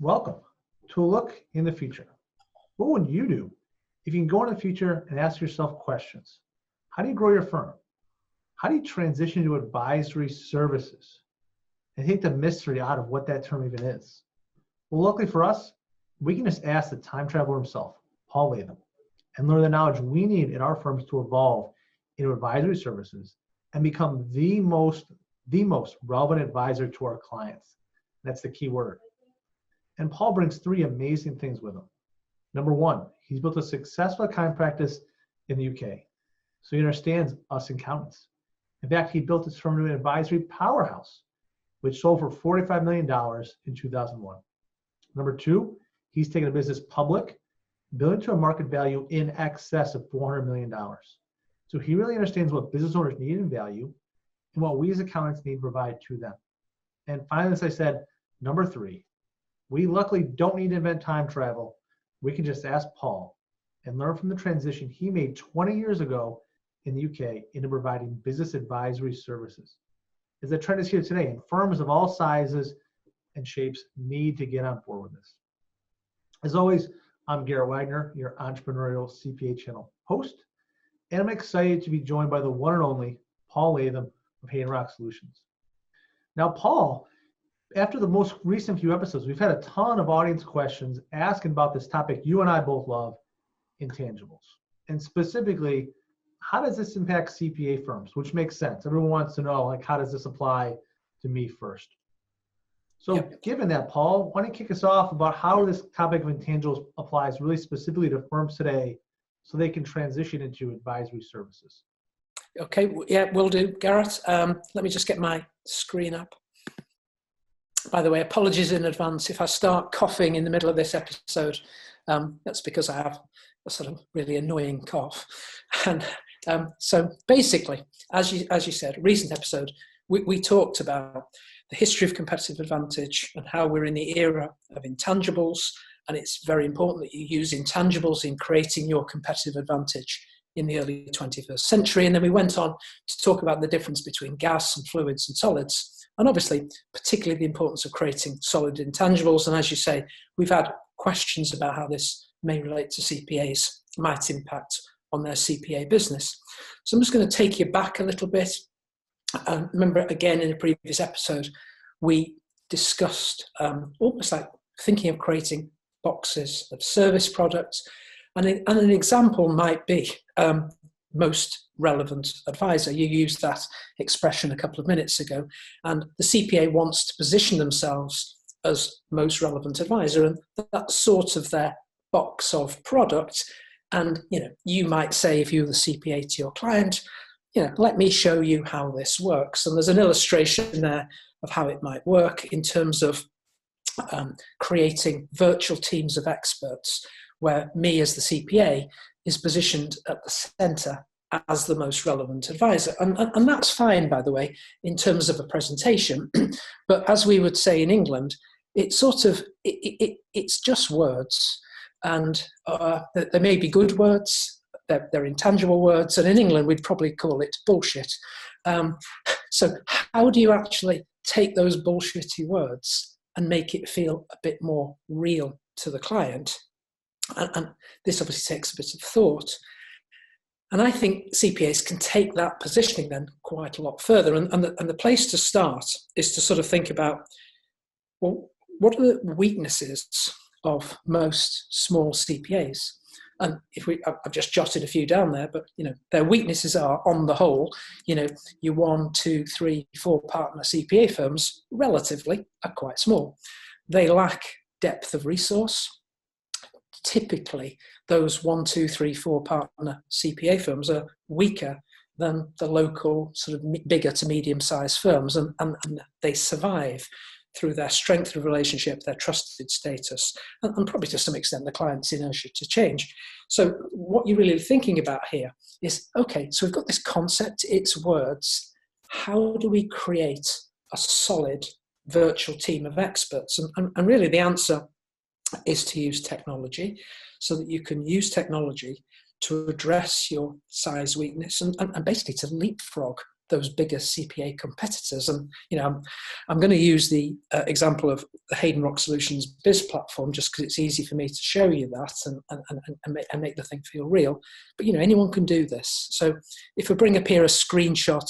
Welcome to a look in the future. What would you do if you can go in the future and ask yourself questions? How do you grow your firm? How do you transition to advisory services? And take the mystery out of what that term even is. Well, luckily for us, we can just ask the time traveler himself, Paul Latham, and learn the knowledge we need in our firms to evolve into advisory services and become the most relevant advisor to our clients. That's the key word. And Paul brings three amazing things with him. Number one, he's built a successful accounting practice in the UK, so he understands us accountants. In fact, he built his firm to an advisory powerhouse, which sold for $45 million in 2001. Number two, he's taken a business public, building to a market value in excess of $400 million. So he really understands what business owners need and value, and what we as accountants need to provide to them. And finally, as I said, number three, we luckily don't need to invent time travel. We can just ask Paul and learn from the transition he made 20 years ago in the UK into providing business advisory services. As the trend is here today, and firms of all sizes and shapes need to get on board with this. As always, I'm Garrett Wagner, your entrepreneurial CPA channel host, and I'm excited to be joined by the one and only Paul Latham of Hayden Rock Solutions. Now, Paul, after the most recent few episodes, we've had a ton of audience questions asking about this topic you and I both love, intangibles. And specifically, how does this impact CPA firms, which makes sense. Everyone wants to know, like, how does this apply to me first? So Given that, Paul, why don't you kick us off about how this topic of intangibles applies really specifically to firms today so they can transition into advisory services? Okay, yeah, will do, Garrett. Let me just get my screen up. By the way, apologies in advance if I start coughing in the middle of this episode. That's because I have a sort of really annoying cough. And so basically, as you said, recent episode, we talked about the history of competitive advantage and how we're in the era of intangibles. And it's very important that you use intangibles in creating your competitive advantage in the early 21st century. And then we went on to talk about the difference between gas and fluids and solids. And obviously, particularly the importance of creating solid intangibles. And as you say, we've had questions about how this may relate to CPAs, might impact on their CPA business. So I'm just going to take you back a little bit. Remember, again, in a previous episode, we discussed almost like thinking of creating boxes of service products. And an example might be most relevant advisor. You used that expression a couple of minutes ago. And the CPA wants to position themselves as most relevant advisor. And that's sort of their box of product. And, you might say, if you're the CPA to your client, let me show you how this works. And there's an illustration there of how it might work in terms of creating virtual teams of experts, where me as the CPA is positioned at the center as the most relevant advisor. And that's fine, by the way, in terms of a presentation. But as we would say in England, it's sort of, it's just words. And there may be good words, they're intangible words, and in England we'd probably call it bullshit. So how do you actually take those bullshitty words and make it feel a bit more real to the client? And this obviously takes a bit of thought. And I think CPAs can take that positioning then quite a lot further. And the place to start is to sort of think about, well, what are the weaknesses of most small CPAs? And I've just jotted a few down there, but their weaknesses are, on the whole, your 1, 2, 3, 4 partner CPA firms relatively are quite small. They lack depth of resource. Typically, those 1, 2, 3, 4 partner CPA firms are weaker than the local sort of bigger to medium-sized firms, and they survive through their strength of relationship, their trusted status, and probably to some extent the client's inertia to change. So what you're really thinking about here is, okay, so we've got this concept, it's words. How do we create a solid virtual team of experts? And really the answer is to use technology, so that you can use technology to address your size weakness and basically to leapfrog those bigger CPA competitors. And I'm going to use the example of the Hayden Rock Solutions Biz platform just because it's easy for me to show you that and make the thing feel real. But anyone can do this. So if we bring up here a screenshot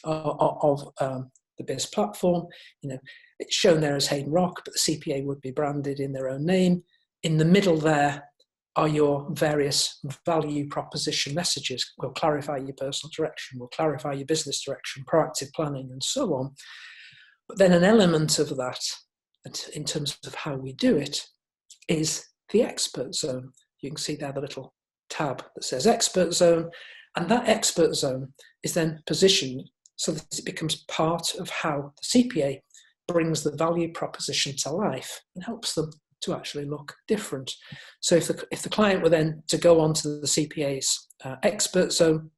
of the Biz platform, it's shown there as Hayden Rock, but the CPA would be branded in their own name. In the middle there are your various value proposition messages. We'll clarify your personal direction, we'll clarify your business direction, proactive planning, and so on. But then an element of that, in terms of how we do it, is the expert zone. You can see there the little tab that says expert zone, and that expert zone is then positioned so that it becomes part of how the CPA brings the value proposition to life and helps them to actually look different. So if the client were then to go onto the CPA's expert zone,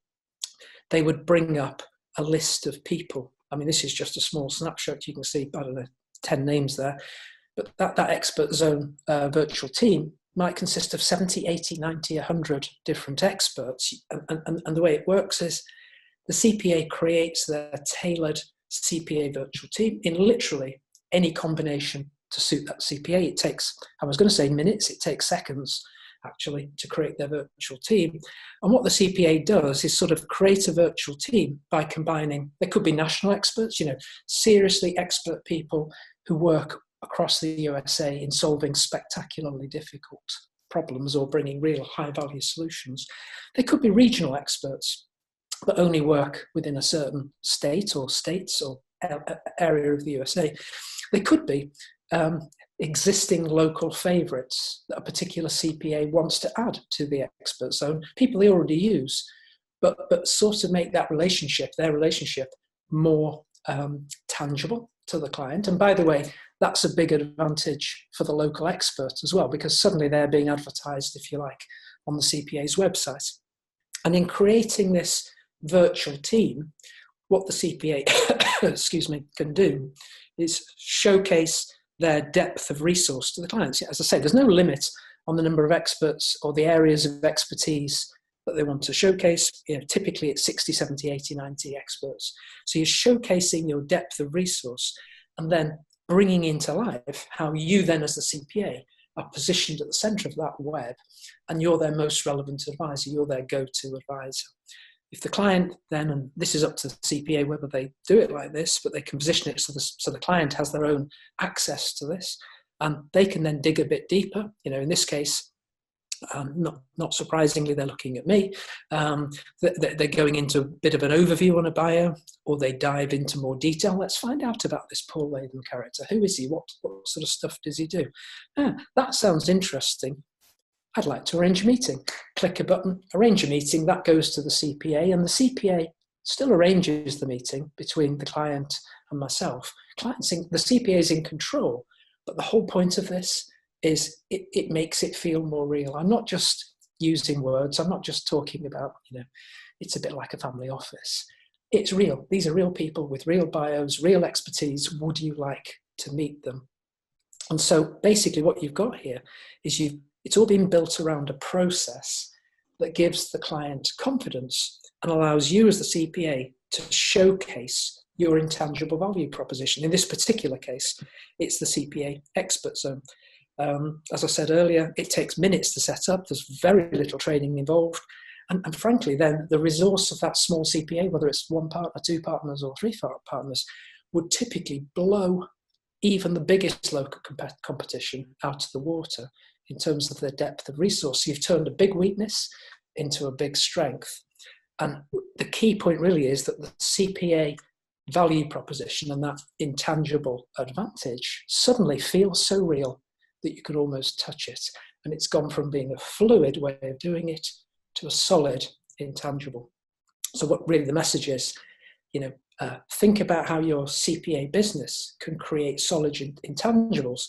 they would bring up a list of people. I mean, this is just a small snapshot. You can see, 10 names there. But that expert zone virtual team might consist of 70, 80, 90, 100 different experts. And the way it works is the CPA creates their tailored CPA virtual team in literally any combination to suit that CPA. It takes, I was going to say minutes, it takes seconds actually to create their virtual team. And what the CPA does is sort of create a virtual team by combining, there could be national experts, seriously expert people who work across the USA in solving spectacularly difficult problems or bringing real high value solutions. They could be regional experts that only work within a certain state or states or area of the USA. They could be existing local favourites that a particular CPA wants to add to the expert zone, people they already use, but sort of make that relationship, their relationship, more tangible to the client. And by the way, that's a big advantage for the local expert as well, because suddenly they're being advertised, if you like, on the CPA's website. And in creating this virtual team, what the CPA can do is showcase their depth of resource to the clients. As I say, there's no limit on the number of experts or the areas of expertise that they want to showcase. Typically it's 60, 70, 80, 90 experts. So you're showcasing your depth of resource and then bringing into life how you then as the CPA are positioned at the center of that web, and you're their most relevant advisor, you're their go-to advisor. If the client then, and this is up to the CPA whether they do it like this, but they can position it so the client has their own access to this, and they can then dig a bit deeper. In this case, not surprisingly, they're looking at me. They're going into a bit of an overview on a bio, or they dive into more detail. Let's find out about this Paul Latham character. Who is he? What sort of stuff does he do? That sounds interesting. I'd like to arrange a meeting. Click a button, arrange a meeting. That goes to the CPA, and the CPA still arranges the meeting between the client and myself. The CPA is in control, but the whole point of this is it makes it feel more real. I'm not just using words. I'm not just talking about, it's a bit like a family office. It's real. These are real people with real bios, real expertise. Would you like to meet them? And so basically what you've got here is it's all been built around a process that gives the client confidence and allows you as the CPA to showcase your intangible value proposition. In this particular case, it's the CPA expert zone. As I said earlier, it takes minutes to set up. There's very little training involved. And frankly, then the resource of that small CPA, whether it's one partner, two partners, or three partners, would typically blow even the biggest local competition out of the water in terms of their depth of resource. So you've turned a big weakness into a big strength. And the key point really is that the CPA value proposition and that intangible advantage suddenly feels so real that you could almost touch it. And it's gone from being a fluid way of doing it to a solid intangible. So what really the message is, think about how your CPA business can create solid intangibles.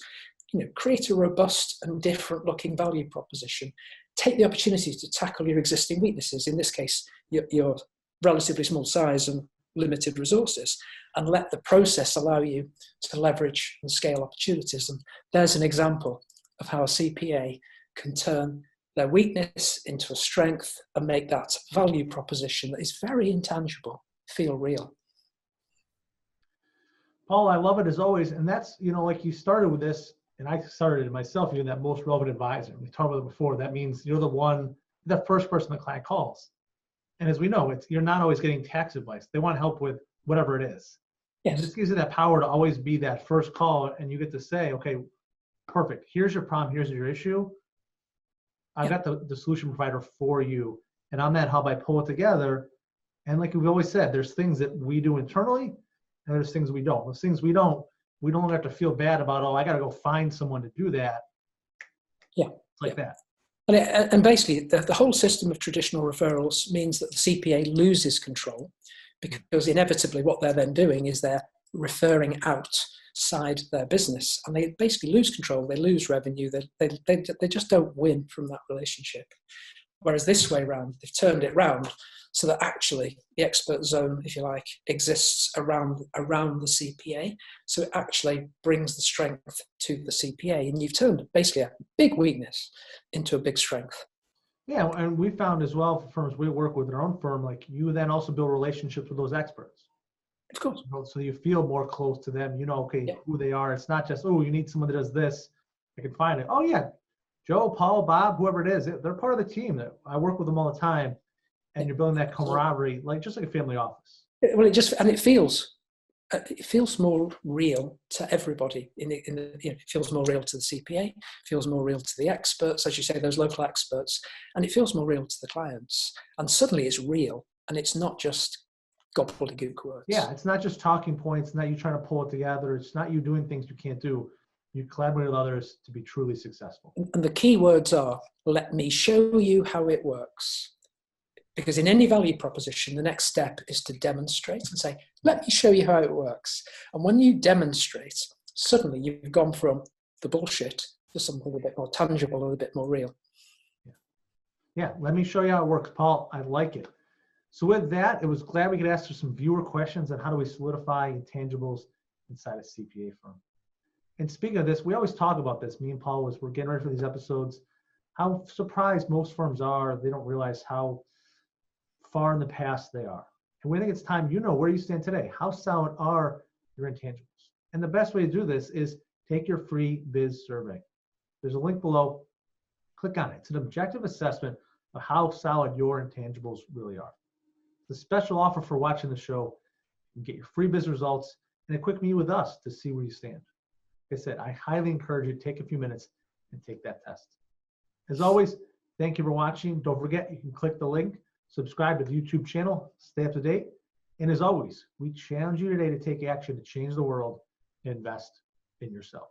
Create a robust and different looking value proposition. Take the opportunity to tackle your existing weaknesses, in this case, your relatively small size and limited resources, and let the process allow you to leverage and scale opportunities. And there's an example of how a CPA can turn their weakness into a strength and make that value proposition that is very intangible feel real. Paul, I love it as always. And that's, like you started with this, and I started it myself, you're that most relevant advisor. We talked about it before. That means you're the first person the client calls. And as we know, you're not always getting tax advice. They want help with whatever it is. Yes. And this gives you that power to always be that first call, and you get to say, okay, perfect. Here's your problem. Here's your issue. I've got the solution provider for you. And on that hub, I pull it together. And like we've always said, there's things that we do internally, and there's things we don't. Those things we don't have to feel bad about, I got to go find someone to do that. Yeah. It's like that. And basically, the whole system of traditional referrals means that the CPA loses control, because inevitably what they're then doing is they're referring outside their business, and they basically lose control. They lose revenue. They just don't win from that relationship. Whereas this way round, they've turned it round so that actually the expert zone, if you like, exists around the CPA. So it actually brings the strength to the CPA, and you've turned basically a big weakness into a big strength. Yeah, and we found as well for firms we work with, our own firm, like you then also build relationships with those experts. Of course. So you feel more close to them, who they are. It's not just, you need someone that does this, I can find it. Oh yeah, Joe, Paul, Bob, whoever it is, they're part of the team. That I work with them all the time, and you're building that camaraderie, just like a family office. Well, it feels more real to everybody. It feels more real to the CPA, it feels more real to the experts, as you say, those local experts, and it feels more real to the clients. And suddenly it's real, and it's not just gobbledygook words. Yeah, it's not just talking points, not you trying to pull it together. It's not you doing things you can't do. You collaborate with others to be truly successful. And the key words are, let me show you how it works. Because in any value proposition, the next step is to demonstrate and say, let me show you how it works. And when you demonstrate, suddenly you've gone from the bullshit to something a bit more tangible and a bit more real. Yeah, let me show you how it works, Paul. I like it. So with that, it was glad we could answer some viewer questions on how do we solidify intangibles inside a CPA firm. And speaking of this, we always talk about this. Me and Paul, we're getting ready for these episodes, how surprised most firms are. They don't realize how far in the past they are. And we think it's time where you stand today. How solid are your intangibles? And the best way to do this is take your free biz survey. There's a link below. Click on it. It's an objective assessment of how solid your intangibles really are. It's a special offer for watching the show. You can get your free biz results and a quick meet with us to see where you stand. Like I said, I highly encourage you to take a few minutes and take that test. As always, thank you for watching. Don't forget, you can click the link, subscribe to the YouTube channel, stay up to date. And as always, we challenge you today to take action to change the world and invest in yourself.